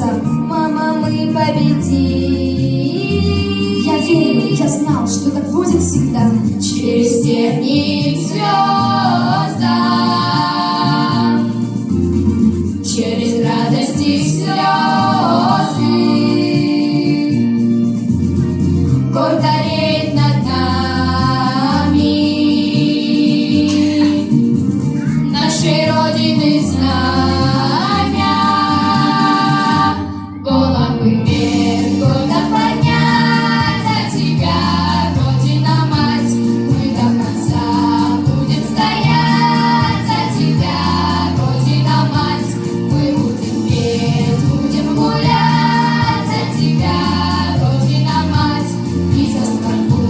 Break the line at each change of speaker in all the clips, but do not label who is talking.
бороться.
Мама, мы победим.
Я верю, я знал, что так будет всегда.
Через тернии к звездам, через радости и слезы, гордо реет над нами нашей Родины знамя. Головы вверх, гордо поднять за тебя, Родина-мать. Мы до конца будем стоять за тебя, Родина-мать. Мы будем петь, будем гулять за тебя, Родина-мать. И за страну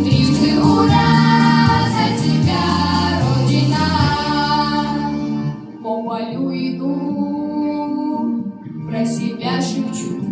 трижды ура за тебя, Родина. По полю иду, про себя шепчу.